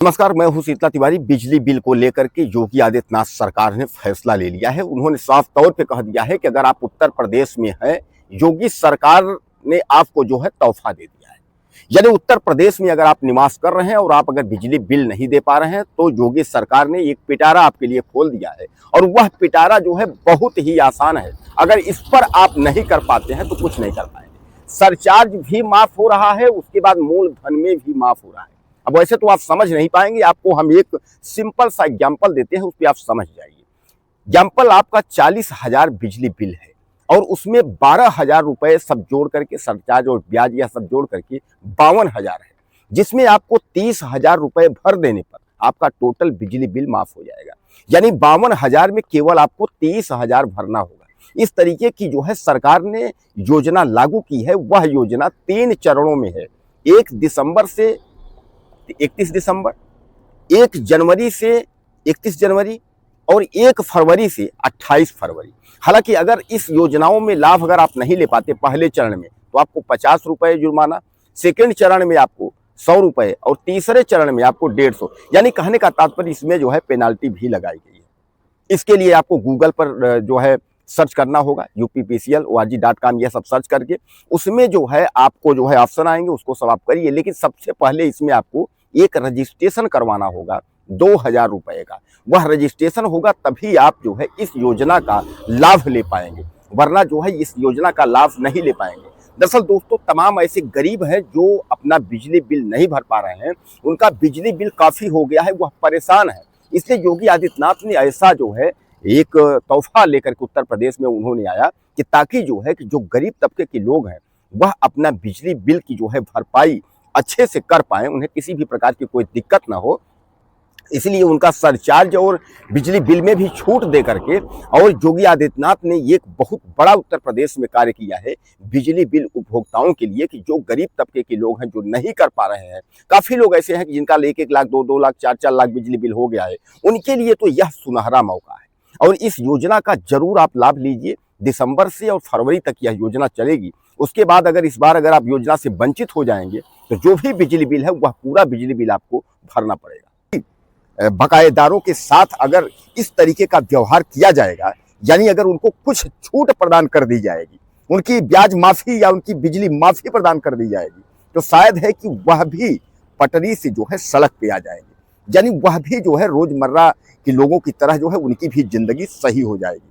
नमस्कार, मैं हूं शीतला तिवारी। बिजली बिल को लेकर के योगी आदित्यनाथ सरकार ने फैसला ले लिया है। उन्होंने साफ तौर पे कह दिया है कि अगर आप उत्तर प्रदेश में हैं, योगी सरकार ने आपको जो है तोहफा दे दिया है। यानी उत्तर प्रदेश में अगर आप निवास कर रहे हैं और आप अगर बिजली बिल नहीं दे पा रहे हैं तो योगी सरकार ने एक पिटारा आपके लिए खोल दिया है। और वह पिटारा जो है बहुत ही आसान है। अगर इस पर आप नहीं कर पाते हैं तो कुछ नहीं कर पाएंगे। सरचार्ज भी माफ हो रहा है, उसके बाद मूलधन में भी माफ हो रहा है। अब वैसे तो आप समझ नहीं पाएंगे, आपको हम एक सिंपल सा एग्जाम्पल देते हैं, उस पर आप समझ जाइए। एग्जाम्पल आपका 40,000 बिजली बिल है और उसमें 12,000 रुपए सब जोड़ करके, सरचार्ज और ब्याज यह सब जोड़ करके 52,000 है, जिसमें आपको 30,000 रुपए भर देने पर आपका टोटल बिजली बिल माफ हो जाएगा। यानी 52,000 में केवल आपको 30,000 भरना होगा। इस तरीके की जो है सरकार ने योजना लागू की है। वह योजना 3 चरणों में है। 1 दिसंबर से 31 दिसंबर, 1 जनवरी से 31 जनवरी और 1 फरवरी से 28 फरवरी। हालांकि अगर इस योजनाओं में लाभ अगर आप नहीं ले पाते पहले चरण में तो आपको 50 रुपए जुर्माना, सेकेंड चरण में आपको 100 रुपए और तीसरे चरण में आपको 150। यानी कहने का तात्पर्य इसमें जो है पेनाल्टी भी लगाई गई है। इसके लिए आपको गूगल पर जो है सर्च करना होगा, uppcl.org.com, यह सब सर्च करके उसमें जो है आपको जो है ऑप्शन आएंगे, उसको सब आप करिए। लेकिन सबसे पहले इसमें आपको एक रजिस्ट्रेशन करवाना होगा 2,000 रुपए का। वह रजिस्ट्रेशन होगा तभी आप जो है इस योजना का लाभ ले पाएंगे, वरना जो है इस योजना का लाभ नहीं ले पाएंगे। दरअसल दोस्तों, तमाम ऐसे गरीब हैं जो अपना बिजली बिल नहीं भर पा रहे हैं, उनका बिजली बिल काफी हो गया है, वह परेशान है। इसलिए योगी आदित्यनाथ ने ऐसा जो है एक तोहफा लेकर के उत्तर प्रदेश में उन्होंने आया कि ताकि जो है कि जो गरीब तबके के लोग हैं वह अपना बिजली बिल की जो है भरपाई अच्छे से कर पाए, उन्हें किसी भी प्रकार की कोई दिक्कत ना हो। इसलिए उनका सरचार्ज और बिजली बिल में भी छूट दे करके और योगी आदित्यनाथ ने एक बहुत बड़ा उत्तर प्रदेश में कार्य किया है बिजली बिल उपभोक्ताओं के लिए, कि जो गरीब तबके के लोग हैं, जो नहीं कर पा रहे हैं। काफी लोग ऐसे हैं कि जिनका 1-1 लाख, 2-2 लाख, 4-4 लाख बिजली बिल हो गया है। उनके लिए तो यह सुनहरा मौका है और इस योजना का जरूर आप लाभ लीजिए। दिसंबर से और फरवरी तक यह योजना चलेगी। उसके बाद अगर इस बार अगर आप योजना से वंचित हो जाएंगे तो जो भी बिजली बिल है वह पूरा बिजली बिल आपको भरना पड़ेगा। बकायेदारों के साथ अगर इस तरीके का व्यवहार किया जाएगा, यानी अगर उनको कुछ छूट प्रदान कर दी जाएगी, उनकी ब्याज माफी या उनकी बिजली माफी प्रदान कर दी जाएगी, तो शायद है कि वह भी पटरी से जो है सड़क पे आ जाएंगे। यानी वह भी जो है रोजमर्रा के लोगों की तरह जो है उनकी भी जिंदगी सही हो जाएगी।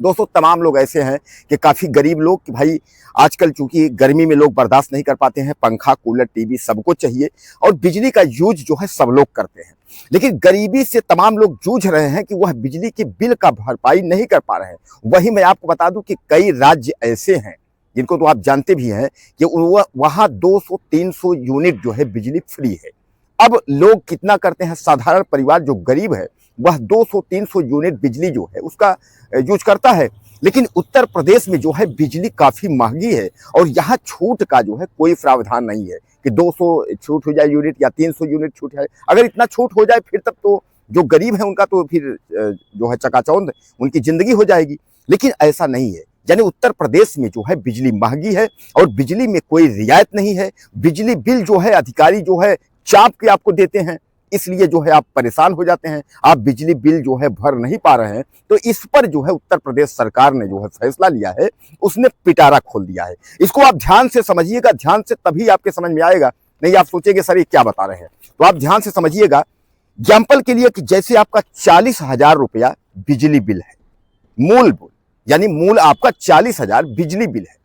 दोस्तों, तमाम लोग ऐसे हैं कि काफ़ी गरीब लोग, कि भाई आजकल चूंकि गर्मी में लोग बर्दाश्त नहीं कर पाते हैं, पंखा, कूलर, टीवी सबको चाहिए और बिजली का यूज जो है सब लोग करते हैं। लेकिन गरीबी से तमाम लोग जूझ रहे हैं कि वह बिजली के बिल का भरपाई नहीं कर पा रहे हैं। वही मैं आपको बता दूं कि कई राज्य ऐसे हैं जिनको तो आप जानते भी हैं कि वहाँ 200-300 यूनिट जो है बिजली फ्री है। अब लोग कितना करते हैं, साधारण परिवार जो गरीब है वह 200-300 यूनिट बिजली जो है उसका यूज करता है। लेकिन उत्तर प्रदेश में जो है बिजली काफी महंगी है और यहाँ छूट का जो है कोई प्रावधान नहीं है कि 200 छूट हो जाए यूनिट या 300 यूनिट छूट है। अगर इतना छूट हो जाए फिर तब तो जो गरीब है उनका तो फिर जो है चकाचौंध उनकी जिंदगी हो जाएगी। लेकिन ऐसा नहीं है। यानी उत्तर प्रदेश में जो है बिजली महंगी है और बिजली में कोई रियायत नहीं है। बिजली बिल जो है अधिकारी जो है चाप के आपको देते हैं, इसलिए जो है आप परेशान हो जाते हैं, आप बिजली बिल जो है भर नहीं पा रहे हैं। तो इस पर जो है उत्तर प्रदेश सरकार ने जो है फैसला लिया है, उसने पिटारा खोल दिया है। इसको आप ध्यान से समझिएगा, ध्यान से तभी आपके समझ में आएगा। नहीं आप सोचेंगे सर ये क्या बता रहे हैं, तो आप ध्यान से समझिएगा। एग्जाम्पल के लिए कि जैसे आपका 40,000 रुपया बिजली बिल है, मूल यानी मूल आपका 40,000 बिजली बिल है।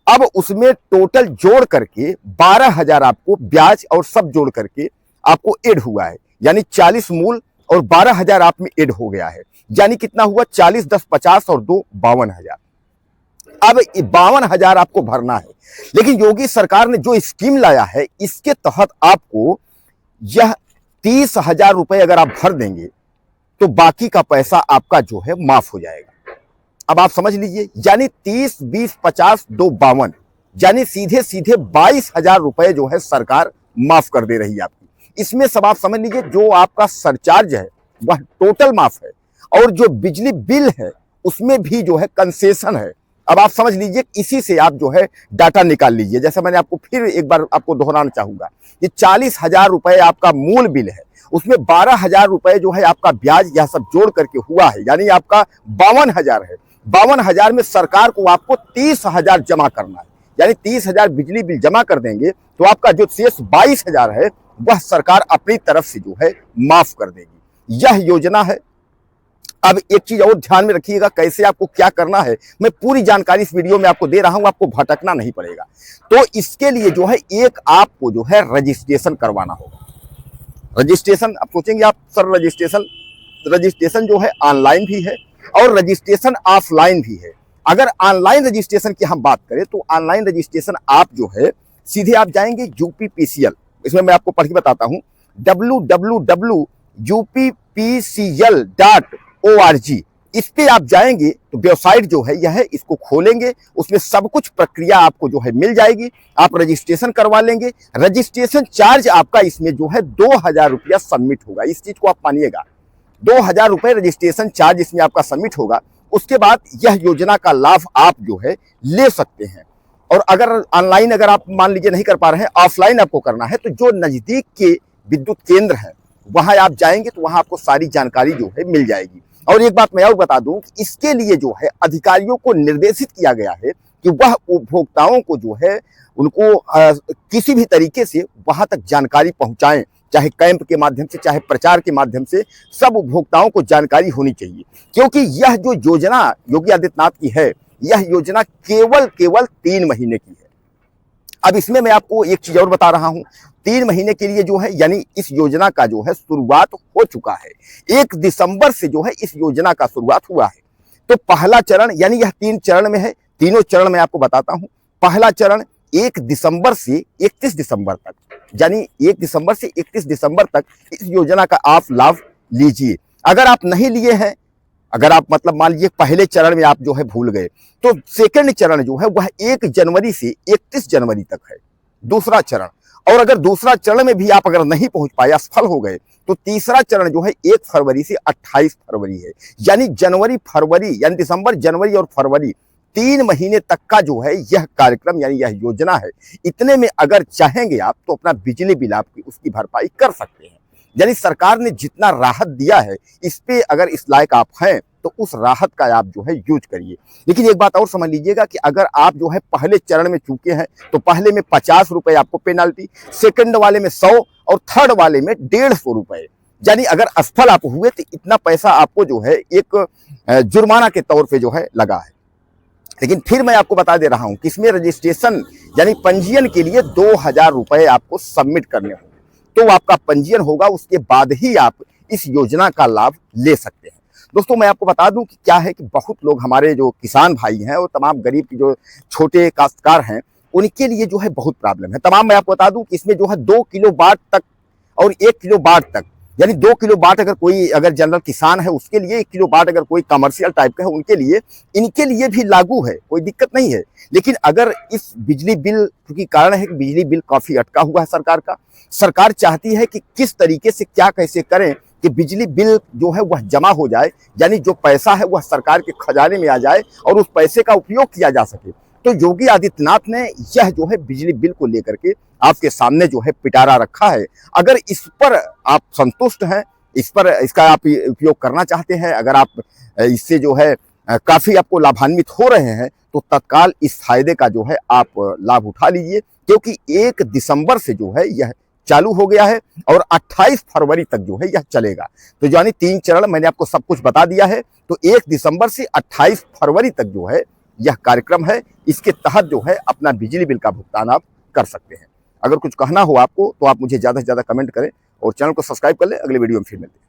अब उसमें टोटल जोड़ करके 12,000 आपको ब्याज और सब जोड़ करके आपको ऐड हुआ है। यानी 40 मूल और 12,000 आप में ऐड हो गया है। यानी कितना हुआ, 40, 10, 50 और 2 52,000। अब 52,000 आपको भरना है। लेकिन योगी सरकार ने जो स्कीम लाया है इसके तहत आपको यह 30,000 रुपए अगर आप भर देंगे तो बाकी का पैसा आपका जो है माफ हो जाएगा। अब आप समझ लीजिए, यानी 30, 20, 50, 2 52, यानी सीधे सीधे 22,000 रुपए जो है सरकार माफ कर दे रही है आपकी। इसमें सब आप समझ लीजिए, जो आपका सरचार्ज है वह टोटल माफ है और जो बिजली बिल है उसमें भी जो है कंसेशन है। अब आप समझ लीजिए, इसी से आप जो है डाटा निकाल लीजिए। जैसे मैंने आपको फिर एक बार आपको दोहराना चाहूंगा, ये 40,000 रुपए आपका मूल बिल है, उसमें 12,000 रुपए जो है आपका ब्याज, यह सब जोड़ करके हुआ है, यानी आपका 52,000 है। 52,000 में सरकार को आपको 30,000 जमा करना है, यानी 30,000 बिजली बिल जमा कर देंगे तो आपका जो शेष 22,000 है वह सरकार अपनी तरफ से जो है माफ कर देगी। यह योजना है। अब एक चीज और ध्यान में रखिएगा, कैसे आपको क्या करना है, मैं पूरी जानकारी इस वीडियो में आपको दे रहा हूं, आपको भटकना नहीं पड़ेगा। तो इसके लिए जो है एक आपको जो है रजिस्ट्रेशन करवाना होगा। रजिस्ट्रेशन, आप सोचेंगे आप सर रजिस्ट्रेशन जो है ऑनलाइन भी है और रजिस्ट्रेशन ऑफलाइन भी है। अगर ऑनलाइन रजिस्ट्रेशन की हम बात करें तो ऑनलाइन रजिस्ट्रेशन आप जो है सीधे आप जाएंगे UPPCL, इसमें मैं आपको पढ़ के बताता हूं, www.uppcl.org, इस पे आप जाएंगे तो वेबसाइट जो है यह है, इसको खोलेंगे, उसमें सब कुछ प्रक्रिया आपको जो है मिल जाएगी, आप रजिस्ट्रेशन करवा लेंगे। रजिस्ट्रेशन चार्ज आपका इसमें जो है 2,000 रुपया सबमिट होगा, इस चीज को आप मानिएगा, 2,000 रुपये रजिस्ट्रेशन चार्ज इसमें आपका सबमिट होगा। उसके बाद यह योजना का लाभ आप जो है ले सकते हैं। और अगर ऑनलाइन अगर आप मान लीजिए नहीं कर पा रहे हैं, ऑफलाइन आपको करना है, तो जो नजदीक के विद्युत केंद्र है वहां आप जाएंगे तो वहां आपको सारी जानकारी जो है मिल जाएगी। और एक बात मैं और बता दूं कि इसके लिए जो है अधिकारियों को निर्देशित किया गया है कि वह उपभोक्ताओं को जो है उनको किसी भी तरीके से वहां तक जानकारी पहुंचाएं, चाहे कैंप के माध्यम से, चाहे प्रचार के माध्यम से, सब उपभोक्ताओं को जानकारी होनी चाहिए। क्योंकि यह जो योजना योगी आदित्यनाथ की है, यह योजना केवल 3 महीने की है। अब इसमें मैं आपको एक चीज और बता रहा हूं, 3 महीने के लिए जो है, यानी इस योजना का जो है शुरुआत हो चुका है। 1 दिसंबर से जो है इस योजना का शुरुआत हुआ है। तो पहला चरण, यानी यह 3 चरण में है, तीनों चरण मैं आपको बताता हूं। पहला चरण 1 दिसंबर से 31 दिसंबर तक, यानी 1 दिसंबर से 31 दिसंबर तक इस योजना का आप लाभ लीजिए। अगर आप नहीं लिए हैं, अगर आप मतलब मान लीजिए पहले चरण में आप जो है भूल गए, तो सेकंड चरण जो है वह 1 जनवरी से 31 जनवरी तक है, दूसरा चरण। और अगर दूसरा चरण में भी आप अगर नहीं पहुंच पाए, असफल हो गए, तो तीसरा चरण जो है 1 फरवरी से 28 फरवरी है, यानी जनवरी फरवरी, यानी दिसंबर जनवरी और फरवरी 3 महीने तक का जो है यह कार्यक्रम, यानी यह योजना है। इतने में अगर चाहेंगे आप तो अपना बिजली बिल आपकी उसकी भरपाई कर सकते हैं। यानी सरकार ने जितना राहत दिया है, इस पे अगर इस लायक आप हैं तो उस राहत का आप जो है यूज करिए। लेकिन एक बात और समझ लीजिएगा कि अगर आप जो है पहले चरण में चूके हैं तो पहले में 50 रुपए आपको पेनाल्टी, सेकंड वाले में 100 और थर्ड वाले में 150 रुपए, यानी अगर असफल आप हुए तो इतना पैसा आपको जो है एक जुर्माना के तौर पे जो है लगा है। लेकिन फिर मैं आपको बता दे रहा हूं कि इसमें रजिस्ट्रेशन यानी पंजीयन के लिए 2,000 रुपए आपको सबमिट करने होंगे, तो आपका पंजीयन होगा, उसके बाद ही आप इस योजना का लाभ ले सकते हैं। दोस्तों मैं आपको बता दूं कि क्या है कि बहुत लोग हमारे जो किसान भाई हैं और तमाम गरीब की जो छोटे काश्तकार हैं, उनके लिए जो है बहुत प्रॉब्लम है। तमाम मैं आपको बता दूं कि इसमें जो है 2 किलो वाट तक और 1 किलो वाट तक, यानी 2 किलो वाट अगर कोई अगर जनरल किसान है उसके लिए, 1 किलो वाट अगर कोई कमर्शियल टाइप का है उनके लिए, इनके लिए भी लागू है, कोई दिक्कत नहीं है। लेकिन अगर इस बिजली बिल, क्योंकि कारण है कि बिजली बिल काफी अटका हुआ है सरकार का, सरकार चाहती है कि किस तरीके से क्या कैसे करें कि बिजली बिल जो है वह जमा हो जाए, यानी जो पैसा है वह सरकार के खजाने में आ जाए और उस पैसे का उपयोग किया जा सके। तो योगी आदित्यनाथ ने यह जो है बिजली बिल को लेकर के आपके सामने जो है पिटारा रखा है। अगर इस पर आप संतुष्ट हैं, इसका आप उपयोग करना चाहते हैं, अगर आप इससे जो है काफी आपको लाभान्वित हो रहे हैं, तो तत्काल इस फायदे का जो है आप लाभ उठा लीजिए, क्योंकि 1 दिसंबर से जो है यह चालू हो गया है और 28 फरवरी तक जो है यह चलेगा। तो यानी 3 चरण मैंने आपको सब कुछ बता दिया है। तो 1 दिसंबर से 28 फरवरी तक जो है यह कार्यक्रम है, इसके तहत जो है अपना बिजली बिल का भुगतान आप कर सकते हैं। अगर कुछ कहना हो आपको तो आप मुझे ज़्यादा से ज़्यादा कमेंट करें और चैनल को सब्सक्राइब कर लें। अगले वीडियो में फिर मिलते हैं।